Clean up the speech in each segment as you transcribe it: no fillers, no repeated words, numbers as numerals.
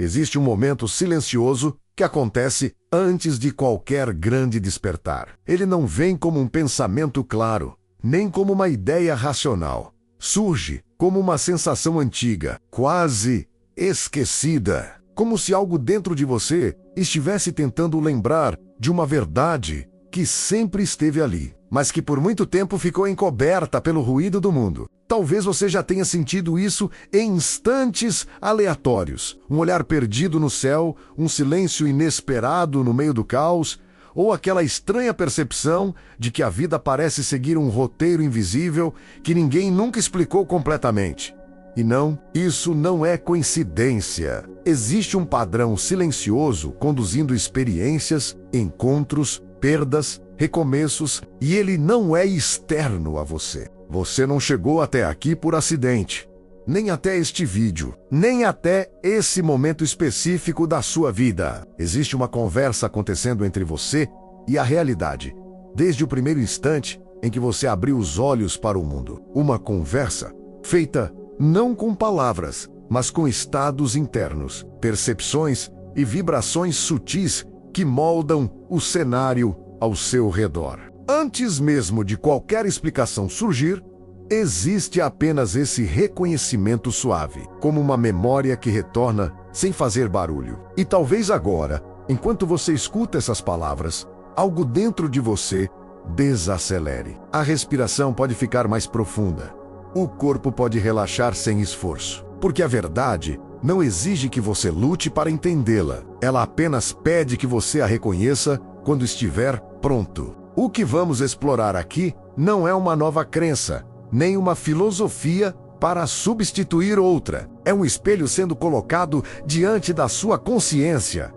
Existe um momento silencioso que acontece antes de qualquer grande despertar. Ele não vem como um pensamento claro, nem como uma ideia racional. Surge como uma sensação antiga, quase esquecida, como se algo dentro de você estivesse tentando lembrar de uma verdade que sempre esteve ali, mas que por muito tempo ficou encoberta pelo ruído do mundo. Talvez você já tenha sentido isso em instantes aleatórios. Um olhar perdido no céu, um silêncio inesperado no meio do caos, ou aquela estranha percepção de que a vida parece seguir um roteiro invisível que ninguém nunca explicou completamente. E não, isso não é coincidência. Existe um padrão silencioso conduzindo experiências, encontros, perdas, recomeços, e ele não é externo a você. Você não chegou até aqui por acidente, nem até este vídeo, nem até esse momento específico da sua vida. Existe uma conversa acontecendo entre você e a realidade, desde o primeiro instante em que você abriu os olhos para o mundo. Uma conversa feita não com palavras, mas com estados internos, percepções e vibrações sutis que moldam o cenário ao seu redor. Antes mesmo de qualquer explicação surgir, existe apenas esse reconhecimento suave, como uma memória que retorna sem fazer barulho. E talvez agora, enquanto você escuta essas palavras, algo dentro de você desacelere. A respiração pode ficar mais profunda. O corpo pode relaxar sem esforço. Porque a verdade não exige que você lute para entendê-la. Ela apenas pede que você a reconheça quando estiver pronto. O que vamos explorar aqui não é uma nova crença, nem uma filosofia para substituir outra. É um espelho sendo colocado diante da sua consciência.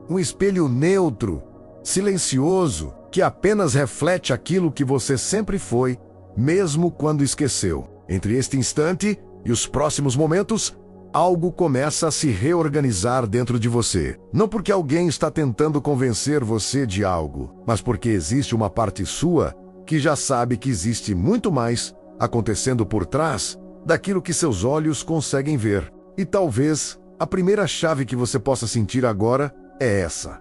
Um espelho neutro, silencioso, que apenas reflete aquilo que você sempre foi, mesmo quando esqueceu. Entre este instante e os próximos momentos, algo começa a se reorganizar dentro de você. Não porque alguém está tentando convencer você de algo, mas porque existe uma parte sua que já sabe que existe muito mais acontecendo por trás daquilo que seus olhos conseguem ver. E talvez a primeira chave que você possa sentir agora é essa.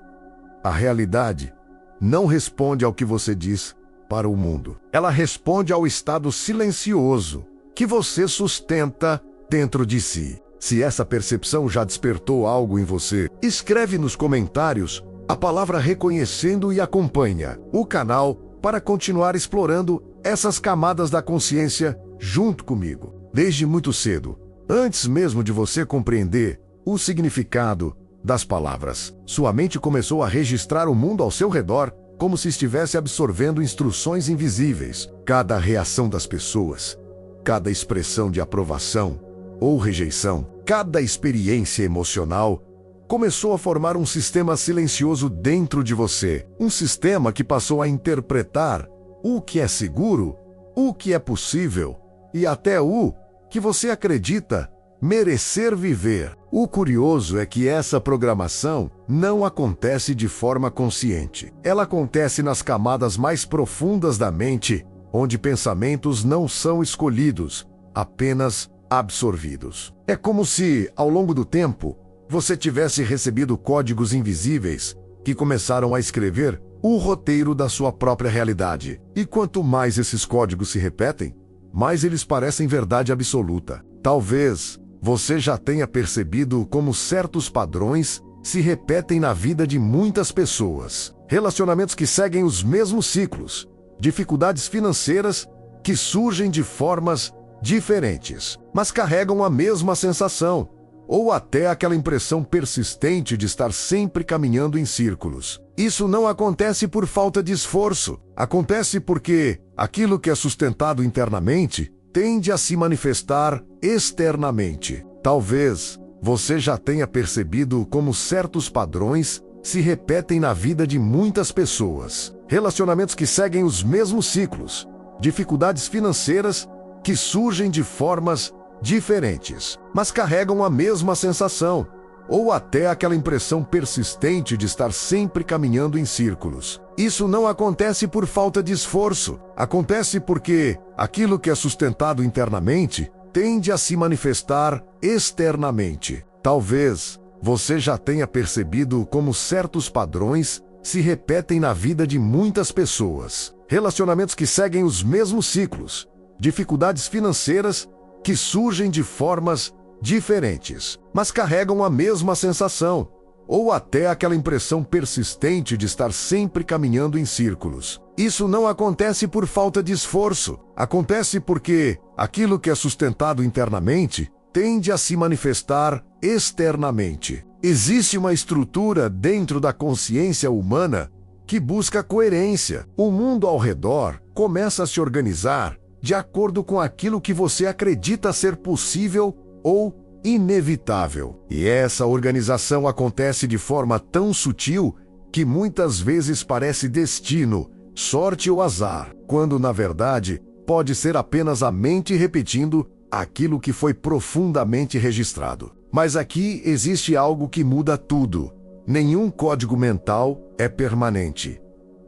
A realidade não responde ao que você diz para o mundo. Ela responde ao estado silencioso que você sustenta dentro de si. Se essa percepção já despertou algo em você, escreve nos comentários a palavra reconhecendo e acompanha o canal para continuar explorando essas camadas da consciência junto comigo. Desde muito cedo, antes mesmo de você compreender o significado das palavras, sua mente começou a registrar o mundo ao seu redor como se estivesse absorvendo instruções invisíveis. Cada reação das pessoas, cada expressão de aprovação ou rejeição, cada experiência emocional começou a formar um sistema silencioso dentro de você. Um sistema que passou a interpretar o que é seguro, o que é possível e até o que você acredita merecer viver. O curioso é que essa programação não acontece de forma consciente. Ela acontece nas camadas mais profundas da mente, onde pensamentos não são escolhidos, apenas absorvidos. É como se, ao longo do tempo, você tivesse recebido códigos invisíveis que começaram a escrever o roteiro da sua própria realidade. E quanto mais esses códigos se repetem, mais eles parecem verdade absoluta. Talvez você já tenha percebido como certos padrões se repetem na vida de muitas pessoas. Relacionamentos que seguem os mesmos ciclos, dificuldades financeiras que surgem de formas diferentes, mas carregam a mesma sensação, ou até aquela impressão persistente de estar sempre caminhando em círculos. Isso não acontece por falta de esforço, acontece porque aquilo que é sustentado internamente tende a se manifestar externamente. Talvez você já tenha percebido como certos padrões se repetem na vida de muitas pessoas. Relacionamentos que seguem os mesmos ciclos, dificuldades financeiras que surgem de formas diferentes, mas carregam a mesma sensação, ou até aquela impressão persistente de estar sempre caminhando em círculos. Isso não acontece por falta de esforço, acontece porque aquilo que é sustentado internamente tende a se manifestar externamente. Talvez você já tenha percebido como certos padrões se repetem na vida de muitas pessoas. Relacionamentos que seguem os mesmos ciclos, dificuldades financeiras que surgem de formas diferentes, mas carregam a mesma sensação, ou até aquela impressão persistente de estar sempre caminhando em círculos. Isso não acontece por falta de esforço, acontece porque aquilo que é sustentado internamente tende a se manifestar externamente. Existe uma estrutura dentro da consciência humana que busca coerência. O mundo ao redor começa a se organizar de acordo com aquilo que você acredita ser possível ou inevitável. E essa organização acontece de forma tão sutil que muitas vezes parece destino, sorte ou azar, quando na verdade pode ser apenas a mente repetindo aquilo que foi profundamente registrado. Mas aqui existe algo que muda tudo. Nenhum código mental é permanente.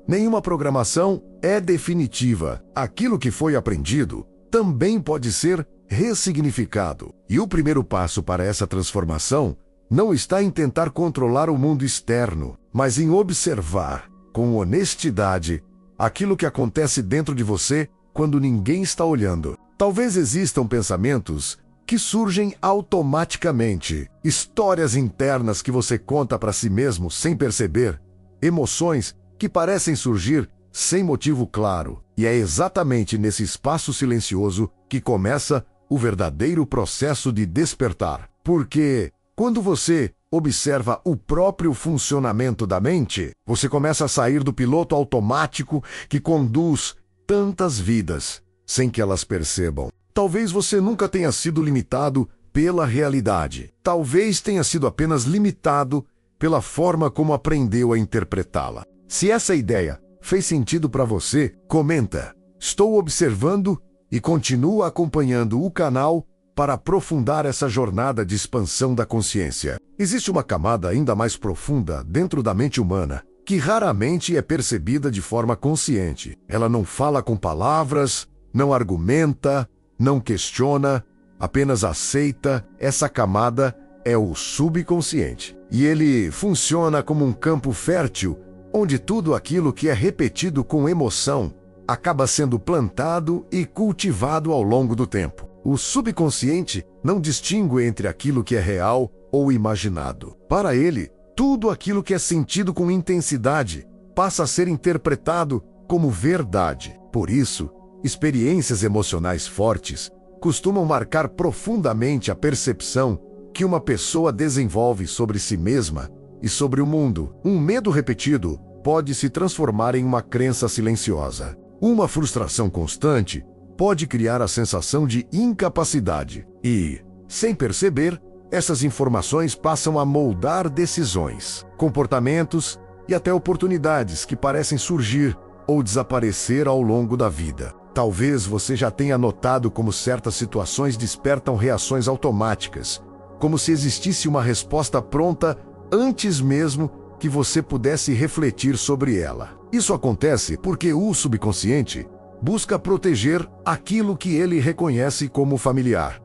Nenhuma programação é definitiva. Aquilo que foi aprendido também pode ser ressignificado. E o primeiro passo para essa transformação não está em tentar controlar o mundo externo, mas em observar, com honestidade, aquilo que acontece dentro de você quando ninguém está olhando. Talvez existam pensamentos que surgem automaticamente, histórias internas que você conta para si mesmo sem perceber, emoções que parecem surgir sem motivo claro. E é exatamente nesse espaço silencioso que começa o verdadeiro processo de despertar. Porque quando você observa o próprio funcionamento da mente, você começa a sair do piloto automático que conduz tantas vidas sem que elas percebam. Talvez você nunca tenha sido limitado pela realidade. Talvez tenha sido apenas limitado pela forma como aprendeu a interpretá-la. Se essa ideia fez sentido para você, comenta. Estou observando e continuo acompanhando o canal para aprofundar essa jornada de expansão da consciência. Existe uma camada ainda mais profunda dentro da mente humana que raramente é percebida de forma consciente. Ela não fala com palavras, não argumenta, não questiona, apenas aceita. Essa camada é o subconsciente. E ele funciona como um campo fértil, onde tudo aquilo que é repetido com emoção acaba sendo plantado e cultivado ao longo do tempo. O subconsciente não distingue entre aquilo que é real ou imaginado. Para ele, tudo aquilo que é sentido com intensidade passa a ser interpretado como verdade. Por isso, experiências emocionais fortes costumam marcar profundamente a percepção que uma pessoa desenvolve sobre si mesma e sobre o mundo. Um medo repetido pode se transformar em uma crença silenciosa. Uma frustração constante pode criar a sensação de incapacidade. E, sem perceber, essas informações passam a moldar decisões, comportamentos e até oportunidades que parecem surgir ou desaparecer ao longo da vida. Talvez você já tenha notado como certas situações despertam reações automáticas, como se existisse uma resposta pronta antes mesmo que você pudesse refletir sobre ela. Isso acontece porque o subconsciente busca proteger aquilo que ele reconhece como familiar.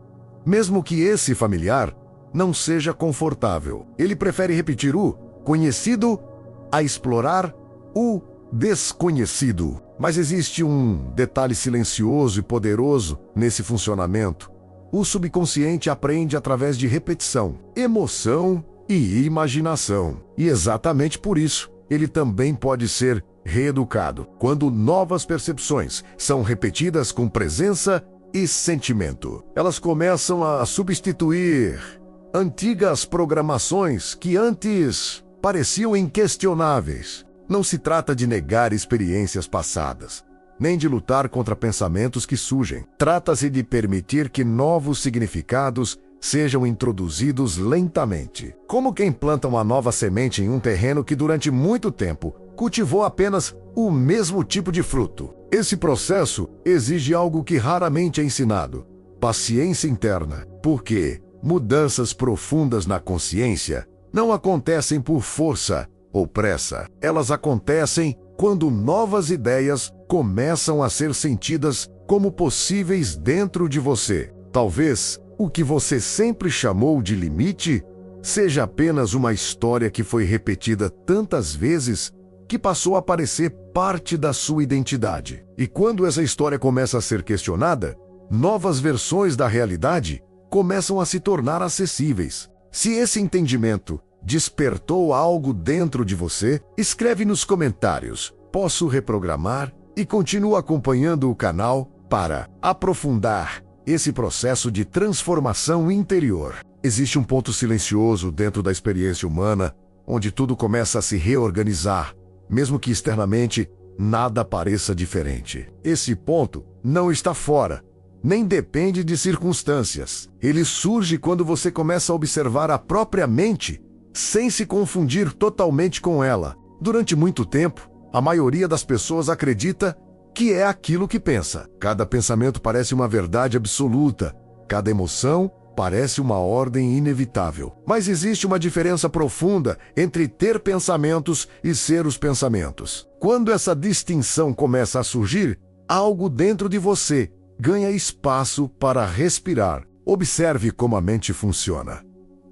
Mesmo que esse familiar não seja confortável, ele prefere repetir o conhecido a explorar o desconhecido. Mas existe um detalhe silencioso e poderoso nesse funcionamento. O subconsciente aprende através de repetição, emoção e imaginação. E exatamente por isso, ele também pode ser reeducado, quando novas percepções são repetidas com presença e sentimento. Elas começam a substituir antigas programações que antes pareciam inquestionáveis. Não se trata de negar experiências passadas, nem de lutar contra pensamentos que surgem. Trata-se de permitir que novos significados sejam introduzidos lentamente. Como quem planta uma nova semente em um terreno que durante muito tempo cultivou apenas o mesmo tipo de fruto. Esse processo exige algo que raramente é ensinado: paciência interna. Porque mudanças profundas na consciência não acontecem por força ou pressa. Elas acontecem quando novas ideias começam a ser sentidas como possíveis dentro de você. Talvez o que você sempre chamou de limite seja apenas uma história que foi repetida tantas vezes que passou a parecer parte da sua identidade. E quando essa história começa a ser questionada, novas versões da realidade começam a se tornar acessíveis. Se esse entendimento despertou algo dentro de você, escreve nos comentários "Posso reprogramar?" e continua acompanhando o canal para aprofundar esse processo de transformação interior. Existe um ponto silencioso dentro da experiência humana, onde tudo começa a se reorganizar, mesmo que externamente nada pareça diferente. Esse ponto não está fora, nem depende de circunstâncias. Ele surge quando você começa a observar a própria mente, sem se confundir totalmente com ela. Durante muito tempo, a maioria das pessoas acredita que é aquilo que pensa. Cada pensamento parece uma verdade absoluta. Cada emoção parece uma ordem inevitável. Mas existe uma diferença profunda entre ter pensamentos e ser os pensamentos. Quando essa distinção começa a surgir, algo dentro de você ganha espaço para respirar. Observe como a mente funciona.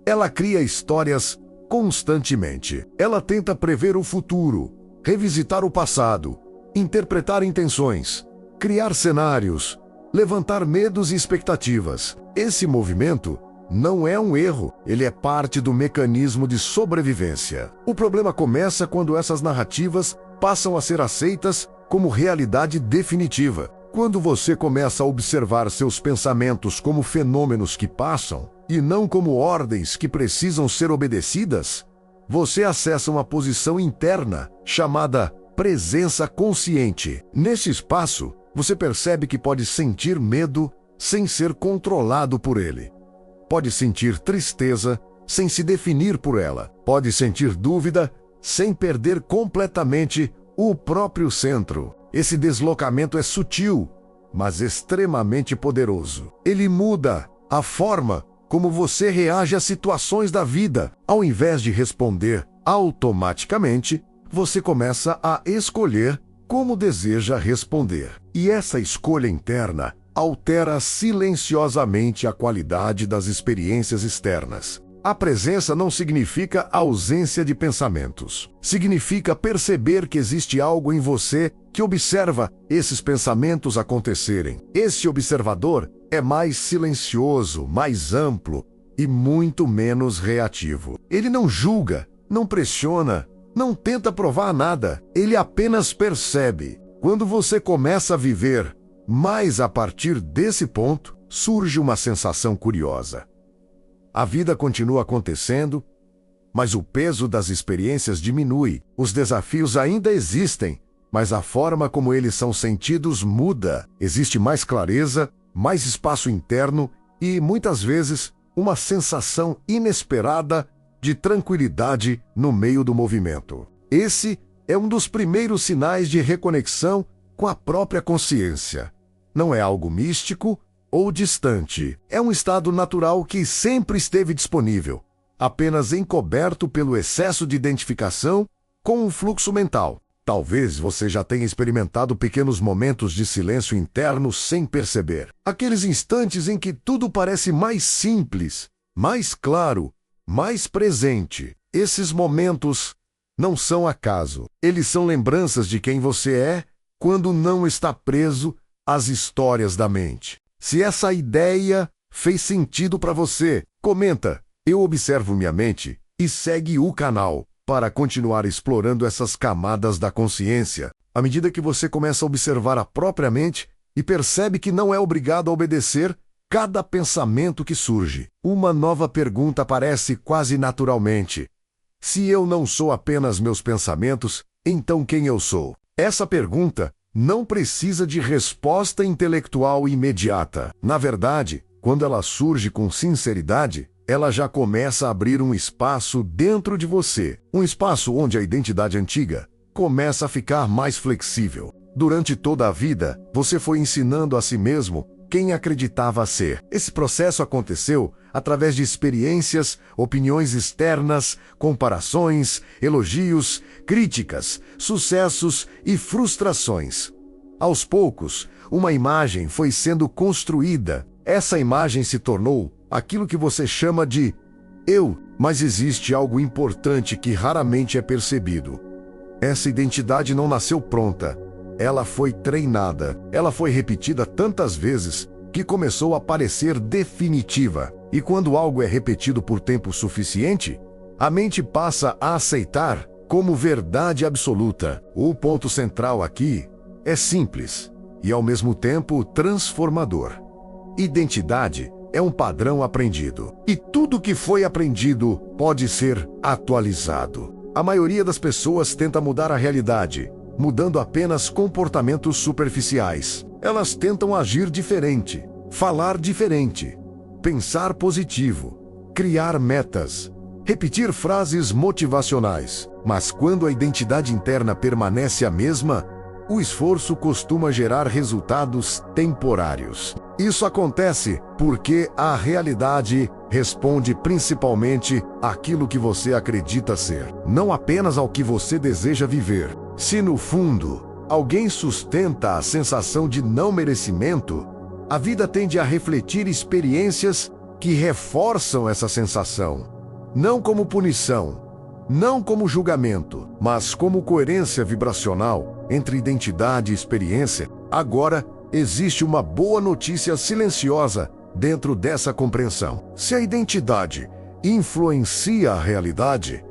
Ela cria histórias constantemente. Ela tenta prever o futuro, revisitar o passado, interpretar intenções, criar cenários, levantar medos e expectativas. Esse movimento não é um erro, ele é parte do mecanismo de sobrevivência. O problema começa quando essas narrativas passam a ser aceitas como realidade definitiva. Quando você começa a observar seus pensamentos como fenômenos que passam e não como ordens que precisam ser obedecidas, você acessa uma posição interna chamada presença consciente. Nesse espaço, você percebe que pode sentir medo sem ser controlado por ele. Pode sentir tristeza sem se definir por ela. Pode sentir dúvida sem perder completamente o próprio centro. Esse deslocamento é sutil, mas extremamente poderoso. Ele muda a forma como você reage às situações da vida. Ao invés de responder automaticamente, você começa a escolher como deseja responder. E essa escolha interna altera silenciosamente a qualidade das experiências externas. A presença não significa ausência de pensamentos. Significa perceber que existe algo em você que observa esses pensamentos acontecerem. Esse observador é mais silencioso, mais amplo e muito menos reativo. Ele não julga, não pressiona, não tenta provar nada. Ele apenas percebe. Quando você começa a viver mais a partir desse ponto, surge uma sensação curiosa. A vida continua acontecendo, mas o peso das experiências diminui. Os desafios ainda existem, mas a forma como eles são sentidos muda. Existe mais clareza, mais espaço interno e, muitas vezes, uma sensação inesperada de tranquilidade no meio do movimento. Esse é um dos primeiros sinais de reconexão com a própria consciência. Não é algo místico ou distante. É um estado natural que sempre esteve disponível, apenas encoberto pelo excesso de identificação com o fluxo mental. Talvez você já tenha experimentado pequenos momentos de silêncio interno sem perceber. Aqueles instantes em que tudo parece mais simples, mais claro, mais presente. Esses momentos não são acaso. Eles são lembranças de quem você é quando não está preso às histórias da mente. Se essa ideia fez sentido para você, comenta "Eu observo minha mente" e segue o canal para continuar explorando essas camadas da consciência. À medida que você começa a observar a própria mente e percebe que não é obrigado a obedecer cada pensamento que surge, uma nova pergunta aparece quase naturalmente. Se eu não sou apenas meus pensamentos, então quem eu sou? Essa pergunta não precisa de resposta intelectual imediata. Na verdade, quando ela surge com sinceridade, ela já começa a abrir um espaço dentro de você. Um espaço onde a identidade antiga começa a ficar mais flexível. Durante toda a vida, você foi ensinando a si mesmo quem acreditava ser. Esse processo aconteceu através de experiências, opiniões externas, comparações, elogios, críticas, sucessos e frustrações. Aos poucos, uma imagem foi sendo construída. Essa imagem se tornou aquilo que você chama de Mas existe algo importante que raramente é percebido. Essa identidade não nasceu pronta. Ela foi treinada. Ela foi repetida tantas vezes que começou a parecer definitiva. E quando algo é repetido por tempo suficiente, a mente passa a aceitar como verdade absoluta. O ponto central aqui é simples e, ao mesmo tempo, transformador. Identidade é um padrão aprendido. E tudo que foi aprendido pode ser atualizado. A maioria das pessoas tenta mudar a realidade, mudando apenas comportamentos superficiais. Elas tentam agir diferente, falar diferente, pensar positivo, criar metas, repetir frases motivacionais. Mas quando a identidade interna permanece a mesma, o esforço costuma gerar resultados temporários. Isso acontece porque a realidade responde principalmente àquilo que você acredita ser, não apenas ao que você deseja viver. Se no fundo alguém sustenta a sensação de não merecimento, a vida tende a refletir experiências que reforçam essa sensação, não como punição, não como julgamento, mas como coerência vibracional entre identidade e experiência. Agora, existe uma boa notícia silenciosa dentro dessa compreensão. Se a identidade influencia a realidade,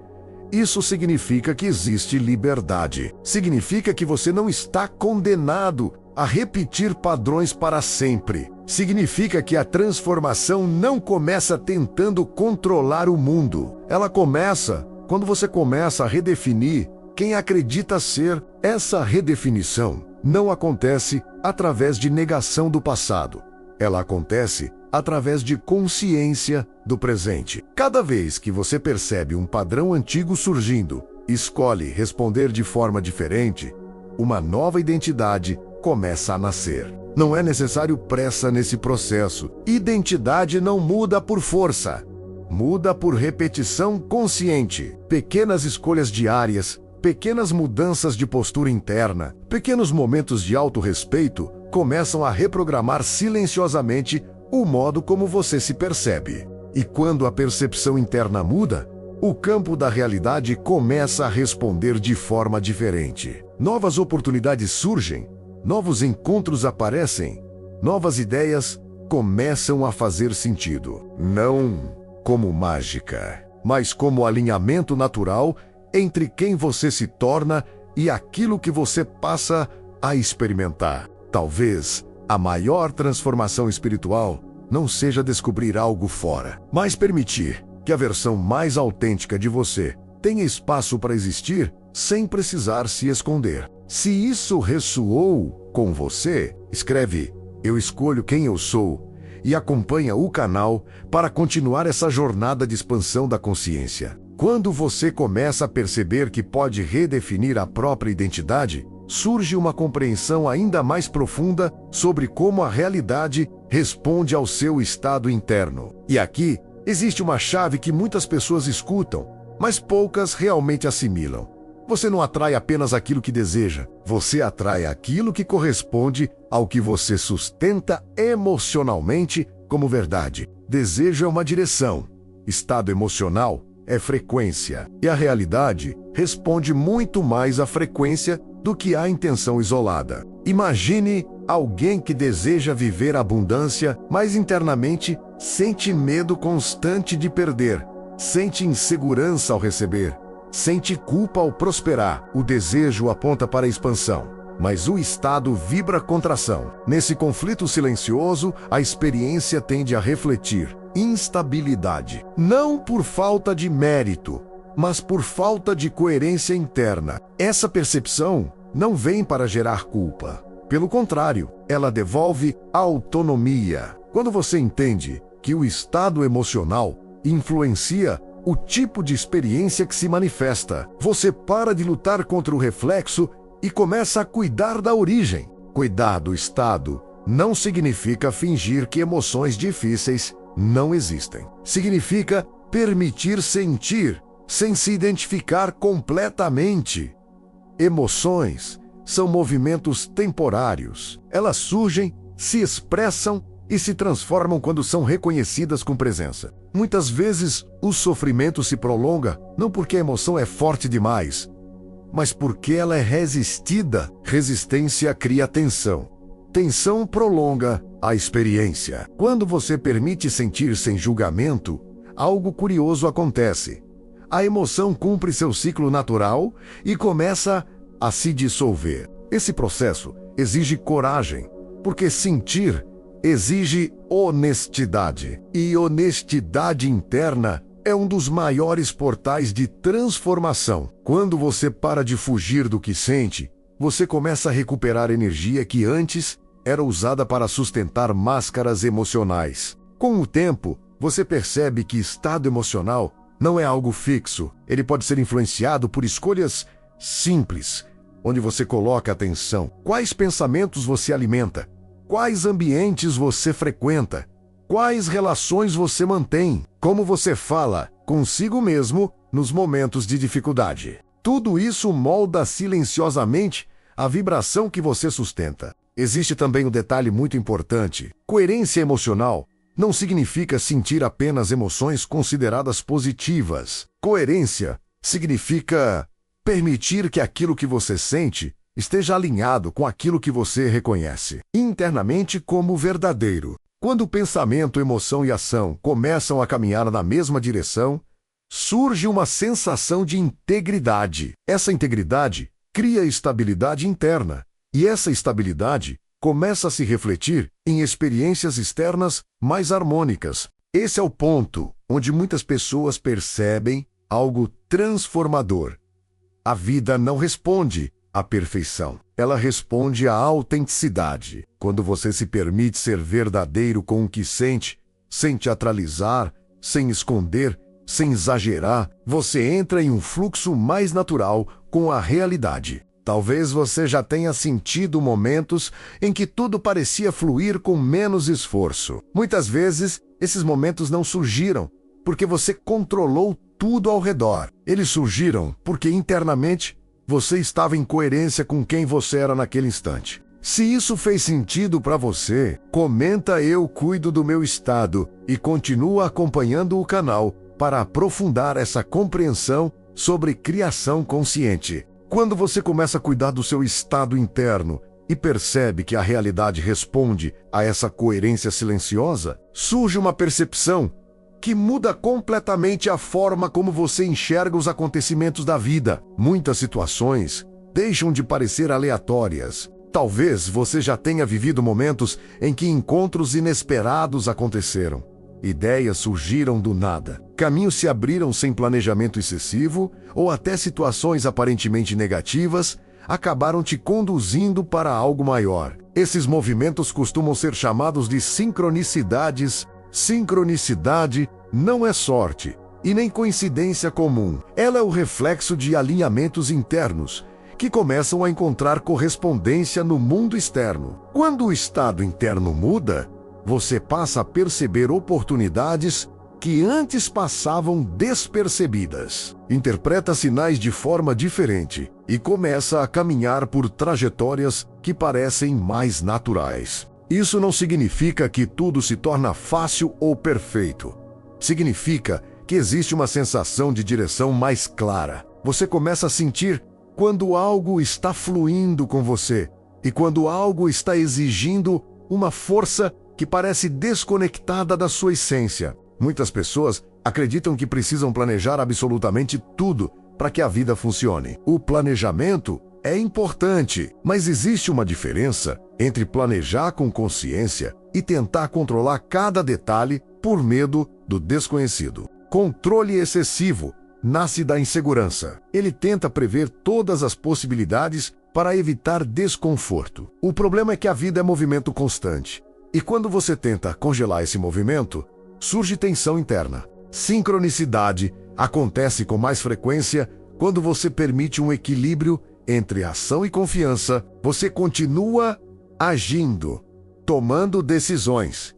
isso significa que existe liberdade. Significa que você não está condenado a repetir padrões para sempre. Significa que a transformação não começa tentando controlar o mundo. Ela começa quando você começa a redefinir quem acredita ser. Essa redefinição não acontece através de negação do passado. Ela acontece através de consciência do presente. Cada vez que você percebe um padrão antigo surgindo, escolhe responder de forma diferente, uma nova identidade começa a nascer. Não é necessário pressa nesse processo. Identidade não muda por força. Muda por repetição consciente. Pequenas escolhas diárias, pequenas mudanças de postura interna, pequenos momentos de autorrespeito começam a reprogramar silenciosamente o modo como você se percebe. E quando a percepção interna muda, o campo da realidade começa a responder de forma diferente. Novas oportunidades surgem, novos encontros aparecem, novas ideias começam a fazer sentido. Não como mágica, mas como alinhamento natural entre quem você se torna e aquilo que você passa a experimentar. Talvez a maior transformação espiritual não seja descobrir algo fora, mas permitir que a versão mais autêntica de você tenha espaço para existir sem precisar se esconder. Se isso ressoou com você, escreve "Eu escolho quem eu sou" e acompanha o canal para continuar essa jornada de expansão da consciência. Quando você começa a perceber que pode redefinir a própria identidade, surge uma compreensão ainda mais profunda sobre como a realidade responde ao seu estado interno. E aqui existe uma chave que muitas pessoas escutam, mas poucas realmente assimilam. Você não atrai apenas aquilo que deseja, você atrai aquilo que corresponde ao que você sustenta emocionalmente como verdade. Desejo é uma direção, estado emocional é frequência, e a realidade responde muito mais à frequência do que à intenção isolada. Imagine alguém que deseja viver abundância, mas internamente sente medo constante de perder, sente insegurança ao receber, sente culpa ao prosperar. O desejo aponta para a expansão, mas o estado vibra contração. Nesse conflito silencioso, a experiência tende a refletir instabilidade, não por falta de mérito, mas por falta de coerência interna. Essa percepção não vem para gerar culpa. Pelo contrário, ela devolve autonomia. Quando você entende que o estado emocional influencia o tipo de experiência que se manifesta, você para de lutar contra o reflexo e começa a cuidar da origem. Cuidar do estado não significa fingir que emoções difíceis não existem. Significa permitir sentir, sem se identificar completamente. Emoções são movimentos temporários. Elas surgem, se expressam e se transformam quando são reconhecidas com presença. Muitas vezes, o sofrimento se prolonga não porque a emoção é forte demais, mas porque ela é resistida. Resistência cria tensão. Tensão prolonga a experiência. Quando você permite sentir sem julgamento, algo curioso acontece. A emoção cumpre seu ciclo natural e começa a se dissolver. Esse processo exige coragem, porque sentir exige honestidade. E honestidade interna é um dos maiores portais de transformação. Quando você para de fugir do que sente, você começa a recuperar energia que antes era usada para sustentar máscaras emocionais. Com o tempo, você percebe que estado emocional não é algo fixo. Ele pode ser influenciado por escolhas simples, onde você coloca atenção. Quais pensamentos você alimenta? Quais ambientes você frequenta? Quais relações você mantém? Como você fala consigo mesmo nos momentos de dificuldade? Tudo isso molda silenciosamente a vibração que você sustenta. Existe também um detalhe muito importante. Coerência emocional não significa sentir apenas emoções consideradas positivas. Coerência significa permitir que aquilo que você sente esteja alinhado com aquilo que você reconhece internamente como verdadeiro. Quando o pensamento, emoção e ação começam a caminhar na mesma direção, surge uma sensação de integridade. Essa integridade cria estabilidade interna, e essa estabilidade começa a se refletir em experiências externas mais harmônicas. Esse é o ponto onde muitas pessoas percebem algo transformador. A vida não responde à perfeição. Ela responde à autenticidade. Quando você se permite ser verdadeiro com o que sente, sem teatralizar, sem esconder, sem exagerar, você entra em um fluxo mais natural com a realidade. Talvez você já tenha sentido momentos em que tudo parecia fluir com menos esforço. Muitas vezes, esses momentos não surgiram porque você controlou tudo ao redor. Eles surgiram porque internamente você estava em coerência com quem você era naquele instante. Se isso fez sentido para você, comenta "Eu cuido do meu estado" e continua acompanhando o canal para aprofundar essa compreensão sobre criação consciente. Quando você começa a cuidar do seu estado interno e percebe que a realidade responde a essa coerência silenciosa, surge uma percepção que muda completamente a forma como você enxerga os acontecimentos da vida. Muitas situações deixam de parecer aleatórias. Talvez você já tenha vivido momentos em que encontros inesperados aconteceram. Ideias surgiram do nada. Caminhos se abriram sem planejamento excessivo, ou até situações aparentemente negativas acabaram te conduzindo para algo maior. Esses movimentos costumam ser chamados de sincronicidades. Sincronicidade não é sorte e nem coincidência comum. Ela é o reflexo de alinhamentos internos que começam a encontrar correspondência no mundo externo. Quando o estado interno muda, você passa a perceber oportunidades que antes passavam despercebidas. Interpreta sinais de forma diferente e começa a caminhar por trajetórias que parecem mais naturais. Isso não significa que tudo se torna fácil ou perfeito. Significa que existe uma sensação de direção mais clara. Você começa a sentir quando algo está fluindo com você e quando algo está exigindo uma força que parece desconectada da sua essência. Muitas pessoas acreditam que precisam planejar absolutamente tudo para que a vida funcione. O planejamento é importante, mas existe uma diferença entre planejar com consciência e tentar controlar cada detalhe por medo do desconhecido. Controle excessivo nasce da insegurança. Ele tenta prever todas as possibilidades para evitar desconforto. O problema é que a vida é movimento constante. E quando você tenta congelar esse movimento, surge tensão interna. Sincronicidade acontece com mais frequência quando você permite um equilíbrio entre ação e confiança. Você continua agindo, tomando decisões,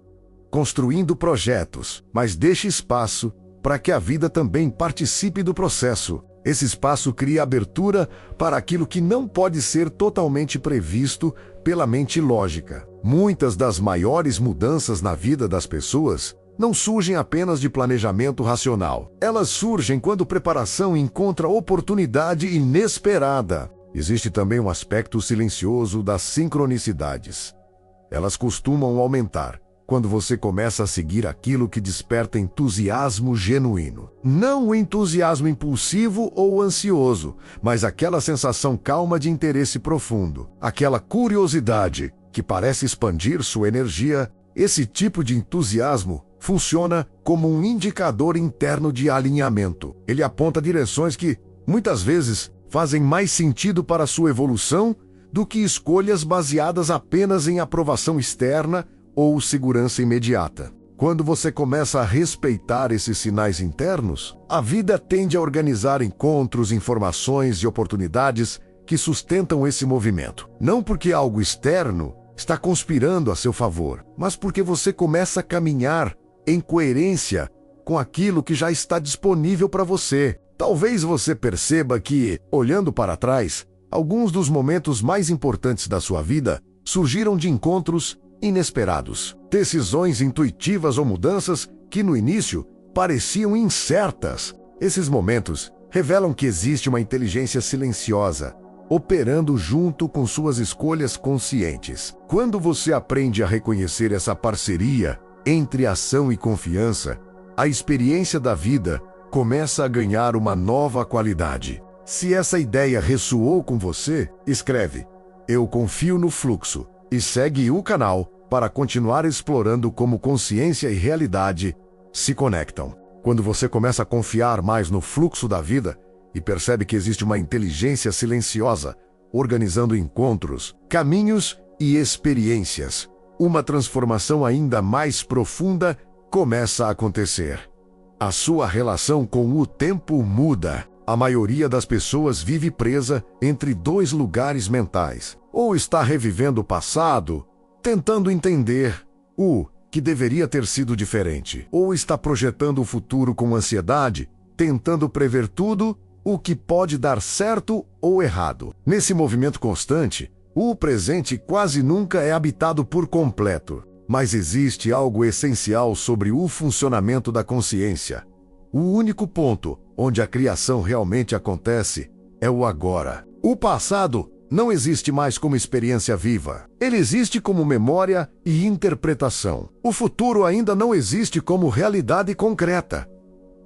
construindo projetos, mas deixa espaço para que a vida também participe do processo. Esse espaço cria abertura para aquilo que não pode ser totalmente previsto pela mente lógica. Muitas das maiores mudanças na vida das pessoas não surgem apenas de planejamento racional. Elas surgem quando preparação encontra oportunidade inesperada. Existe também um aspecto silencioso das sincronicidades. Elas costumam aumentar quando você começa a seguir aquilo que desperta entusiasmo genuíno. Não o entusiasmo impulsivo ou ansioso, mas aquela sensação calma de interesse profundo. Aquela curiosidade que parece expandir sua energia. Esse tipo de entusiasmo funciona como um indicador interno de alinhamento. Ele aponta direções que, muitas vezes, fazem mais sentido para sua evolução do que escolhas baseadas apenas em aprovação externa ou segurança imediata. Quando você começa a respeitar esses sinais internos, a vida tende a organizar encontros, informações e oportunidades que sustentam esse movimento. Não porque algo externo está conspirando a seu favor, mas porque você começa a caminhar em coerência com aquilo que já está disponível para você. Talvez você perceba que, olhando para trás, alguns dos momentos mais importantes da sua vida surgiram de encontros inesperados, decisões intuitivas ou mudanças que no início pareciam incertas. Esses momentos revelam que existe uma inteligência silenciosa operando junto com suas escolhas conscientes. Quando você aprende a reconhecer essa parceria entre ação e confiança, a experiência da vida começa a ganhar uma nova qualidade. Se essa ideia ressoou com você, escreve "Eu confio no fluxo" e segue o canal para continuar explorando como consciência e realidade se conectam. Quando você começa a confiar mais no fluxo da vida e percebe que existe uma inteligência silenciosa organizando encontros, caminhos e experiências, uma transformação ainda mais profunda começa a acontecer. A sua relação com o tempo muda. A maioria das pessoas vive presa entre dois lugares mentais. Ou está revivendo o passado, tentando entender o que deveria ter sido diferente. Ou está projetando o futuro com ansiedade, tentando prever tudo o que pode dar certo ou errado. Nesse movimento constante, o presente quase nunca é habitado por completo. Mas existe algo essencial sobre o funcionamento da consciência. O único ponto onde a criação realmente acontece é o agora. O passado não existe mais como experiência viva. Ele existe como memória e interpretação. O futuro ainda não existe como realidade concreta.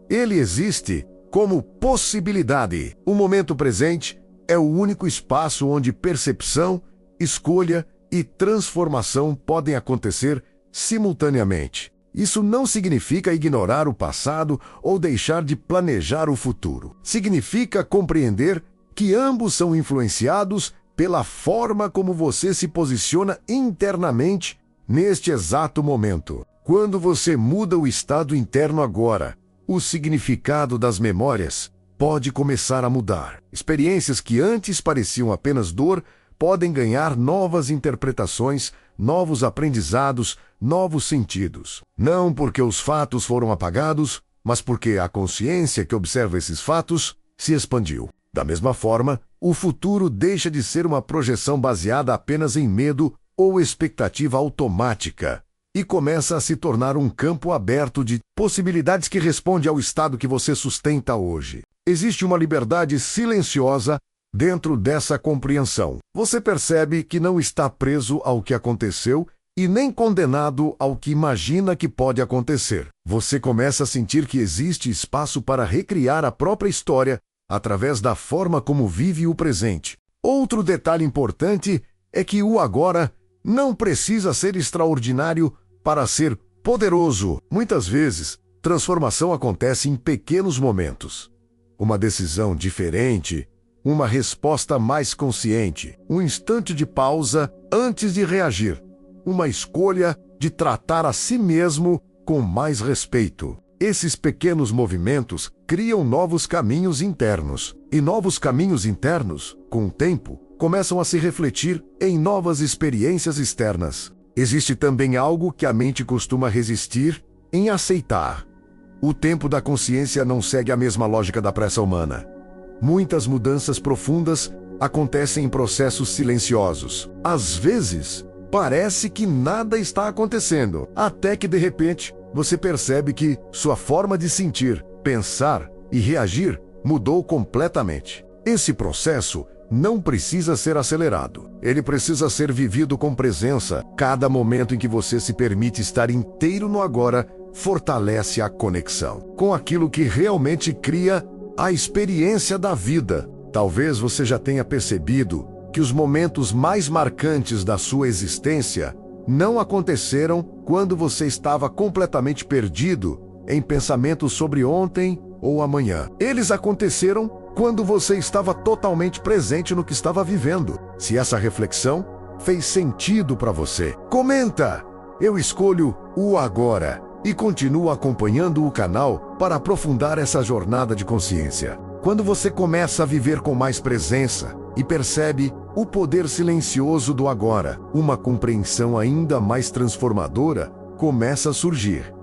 Ele existe como possibilidade. O momento presente é o único espaço onde percepção, escolha e transformação podem acontecer simultaneamente. Isso não significa ignorar o passado ou deixar de planejar o futuro. Significa compreender que ambos são influenciados pela forma como você se posiciona internamente neste exato momento. Quando você muda o estado interno agora, o significado das memórias pode começar a mudar. Experiências que antes pareciam apenas dor podem ganhar novas interpretações, novos aprendizados, novos sentidos. Não porque os fatos foram apagados, mas porque a consciência que observa esses fatos se expandiu. Da mesma forma, o futuro deixa de ser uma projeção baseada apenas em medo ou expectativa automática e começa a se tornar um campo aberto de possibilidades que responde ao estado que você sustenta hoje. Existe uma liberdade silenciosa dentro dessa compreensão. Você percebe que não está preso ao que aconteceu e nem condenado ao que imagina que pode acontecer. Você começa a sentir que existe espaço para recriar a própria história através da forma como vive o presente. Outro detalhe importante é que o agora não precisa ser extraordinário para ser poderoso. Muitas vezes, transformação acontece em pequenos momentos. Uma decisão diferente, uma resposta mais consciente, um instante de pausa antes de reagir, uma escolha de tratar a si mesmo com mais respeito. Esses pequenos movimentos criam novos caminhos internos, e novos caminhos internos, com o tempo, começam a se refletir em novas experiências externas. Existe também algo que a mente costuma resistir em aceitar. O tempo da consciência não segue a mesma lógica da pressa humana. Muitas mudanças profundas acontecem em processos silenciosos. Às vezes, parece que nada está acontecendo, até que de repente, você percebe que sua forma de sentir, pensar e reagir mudou completamente. Esse processo não precisa ser acelerado. Ele precisa ser vivido com presença. Cada momento em que você se permite estar inteiro no agora fortalece a conexão com aquilo que realmente cria a experiência da vida. Talvez você já tenha percebido que os momentos mais marcantes da sua existência não aconteceram quando você estava completamente perdido em pensamentos sobre ontem ou amanhã. Eles aconteceram quando você estava totalmente presente no que estava vivendo. Se essa reflexão fez sentido para você, comenta! Eu escolho o agora e continuo acompanhando o canal para aprofundar essa jornada de consciência. Quando você começa a viver com mais presença e percebe o poder silencioso do agora, uma compreensão ainda mais transformadora começa a surgir.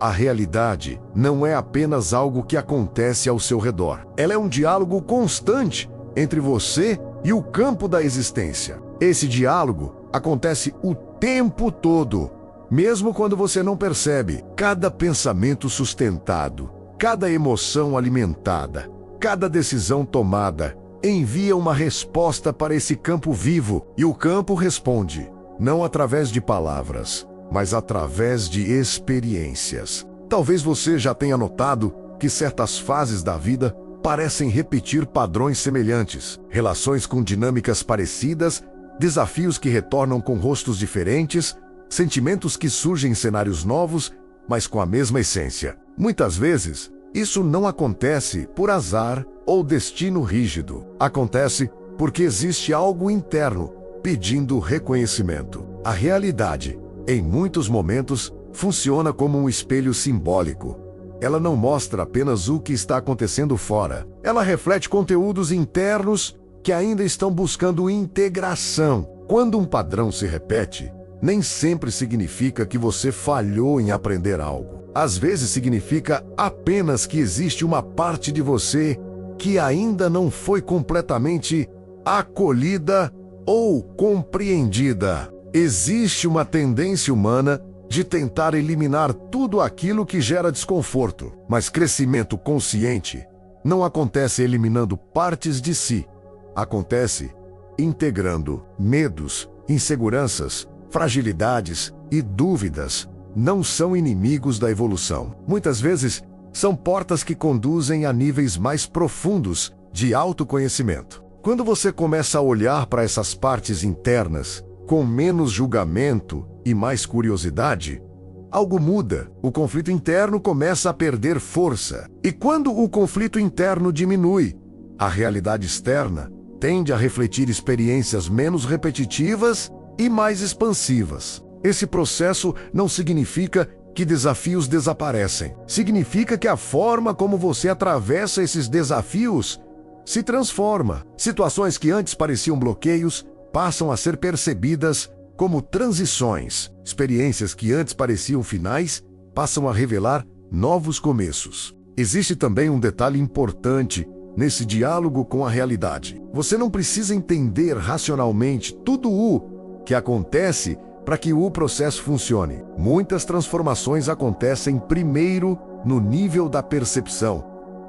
A realidade não é apenas algo que acontece ao seu redor. Ela é um diálogo constante entre você e o campo da existência. Esse diálogo acontece o tempo todo, mesmo quando você não percebe. Cada pensamento sustentado, cada emoção alimentada, cada decisão tomada envia uma resposta para esse campo vivo, e o campo responde, não através de palavras, mas através de experiências. Talvez você já tenha notado que certas fases da vida parecem repetir padrões semelhantes, relações com dinâmicas parecidas, desafios que retornam com rostos diferentes, sentimentos que surgem em cenários novos, mas com a mesma essência. Muitas vezes, isso não acontece por azar ou destino rígido. Acontece porque existe algo interno pedindo reconhecimento. A realidade, em muitos momentos, funciona como um espelho simbólico. Ela não mostra apenas o que está acontecendo fora. Ela reflete conteúdos internos que ainda estão buscando integração. Quando um padrão se repete, nem sempre significa que você falhou em aprender algo. Às vezes significa apenas que existe uma parte de você que ainda não foi completamente acolhida ou compreendida. Existe uma tendência humana de tentar eliminar tudo aquilo que gera desconforto, mas crescimento consciente não acontece eliminando partes de si, acontece integrando medos, inseguranças, fragilidades e dúvidas. Não são inimigos da evolução. Muitas vezes, são portas que conduzem a níveis mais profundos de autoconhecimento. Quando você começa a olhar para essas partes internas com menos julgamento e mais curiosidade, algo muda. O conflito interno começa a perder força. E quando o conflito interno diminui, a realidade externa tende a refletir experiências menos repetitivas e mais expansivas. Esse processo não significa que desafios desaparecem. Significa que a forma como você atravessa esses desafios se transforma. Situações que antes pareciam bloqueios passam a ser percebidas como transições. Experiências que antes pareciam finais passam a revelar novos começos. Existe também um detalhe importante nesse diálogo com a realidade. Você não precisa entender racionalmente tudo o que acontece para que o processo funcione. Muitas transformações acontecem primeiro no nível da percepção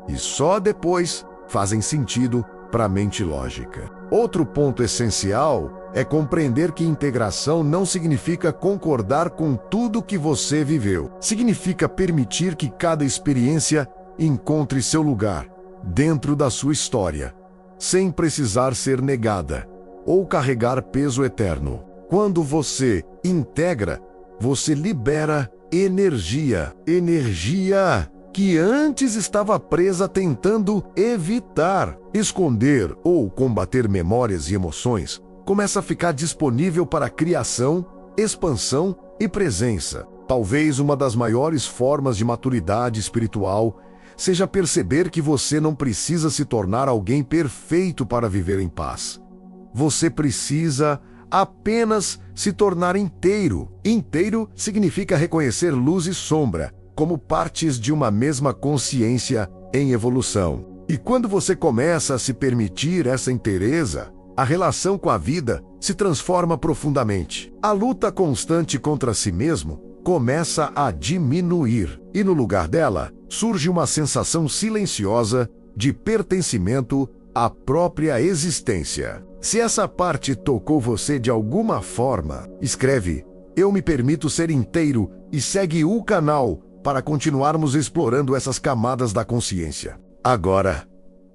e só depois fazem sentido para a mente lógica. Outro ponto essencial é compreender que integração não significa concordar com tudo que você viveu. Significa permitir que cada experiência encontre seu lugar dentro da sua história, sem precisar ser negada ou carregar peso eterno. Quando você integra, você libera energia. Energia que antes estava presa tentando evitar, esconder ou combater memórias e emoções, começa a ficar disponível para criação, expansão e presença. Talvez uma das maiores formas de maturidade espiritual seja perceber que você não precisa se tornar alguém perfeito para viver em paz. Você precisa apenas se tornar inteiro. Inteiro significa reconhecer luz e sombra como partes de uma mesma consciência em evolução. E quando você começa a se permitir essa inteireza, a relação com a vida se transforma profundamente. A luta constante contra si mesmo começa a diminuir, e no lugar dela surge uma sensação silenciosa de pertencimento à própria existência. Se essa parte tocou você de alguma forma, escreve "Eu me permito ser inteiro" e segue o canal para continuarmos explorando essas camadas da consciência. Agora,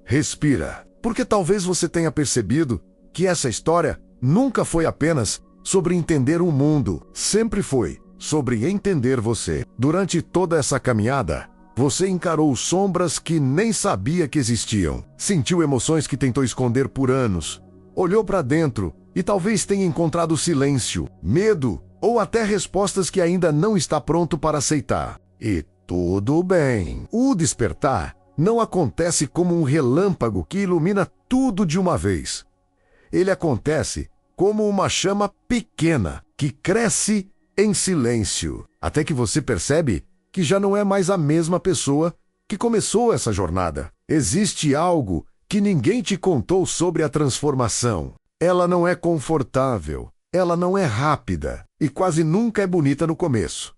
respira, porque talvez você tenha percebido que essa história nunca foi apenas sobre entender o mundo, sempre foi sobre entender você. Durante toda essa caminhada, você encarou sombras que nem sabia que existiam, sentiu emoções que tentou esconder por anos, olhou para dentro e talvez tenha encontrado silêncio, medo ou até respostas que ainda não está pronto para aceitar. E tudo bem. O despertar não acontece como um relâmpago que ilumina tudo de uma vez. Ele acontece como uma chama pequena que cresce em silêncio, até que você percebe que já não é mais a mesma pessoa que começou essa jornada. Existe algo que ninguém te contou sobre a transformação. Ela não é confortável, ela não é rápida e quase nunca é bonita no começo.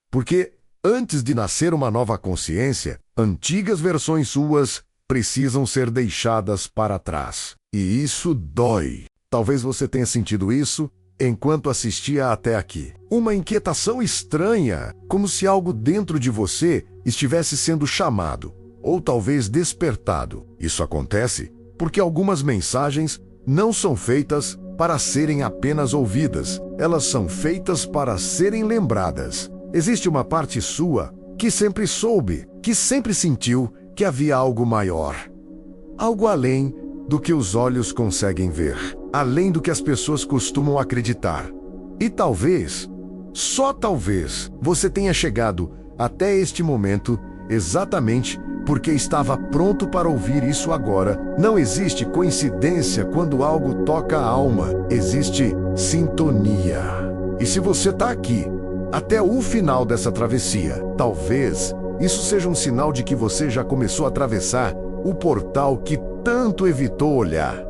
Porque antes de nascer uma nova consciência, antigas versões suas precisam ser deixadas para trás. E isso dói. Talvez você tenha sentido isso enquanto assistia até aqui. Uma inquietação estranha, como se algo dentro de você estivesse sendo chamado, ou talvez despertado. Isso acontece porque algumas mensagens não são feitas para serem apenas ouvidas, elas são feitas para serem lembradas. Existe uma parte sua que sempre soube, que sempre sentiu que havia algo maior. Algo além do que os olhos conseguem ver, além do que as pessoas costumam acreditar. E talvez, só talvez, você tenha chegado até este momento exatamente porque estava pronto para ouvir isso agora. Não existe coincidência quando algo toca a alma, existe sintonia. E se você está aqui até o final dessa travessia, talvez isso seja um sinal de que você já começou a atravessar o portal que tanto evitou olhar.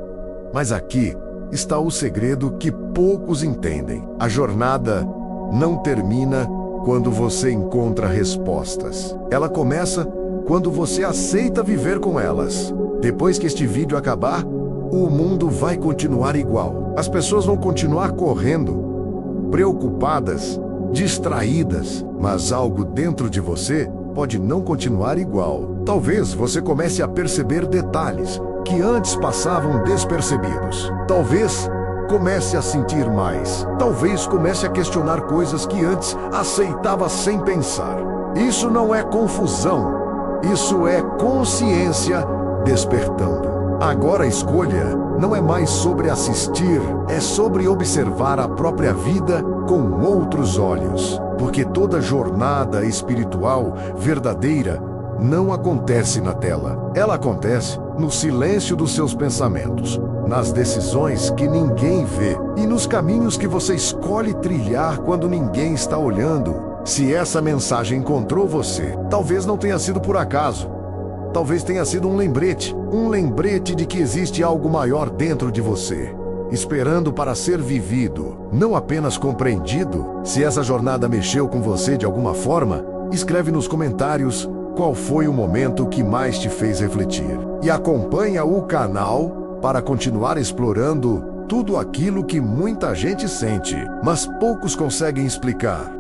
Mas aqui está o segredo que poucos entendem. A jornada não termina quando você encontra respostas. Ela começa quando você aceita viver com elas. Depois que este vídeo acabar, o mundo vai continuar igual. As pessoas vão continuar correndo, preocupadas, distraídas, mas algo dentro de você pode não continuar igual. Talvez você comece a perceber detalhes que antes passavam despercebidos. Talvez comece a sentir mais. Talvez comece a questionar coisas que antes aceitava sem pensar. Isso não é confusão. Isso é consciência despertando. Agora a escolha não é mais sobre assistir, é sobre observar a própria vida com outros olhos. Porque toda jornada espiritual verdadeira não acontece na tela. Ela acontece no silêncio dos seus pensamentos, nas decisões que ninguém vê e nos caminhos que você escolhe trilhar quando ninguém está olhando. Se essa mensagem encontrou você, talvez não tenha sido por acaso. Talvez tenha sido um lembrete de que existe algo maior dentro de você, esperando para ser vivido, não apenas compreendido. Se essa jornada mexeu com você de alguma forma, escreve nos comentários qual foi o momento que mais te fez refletir. E acompanha o canal para continuar explorando tudo aquilo que muita gente sente, mas poucos conseguem explicar.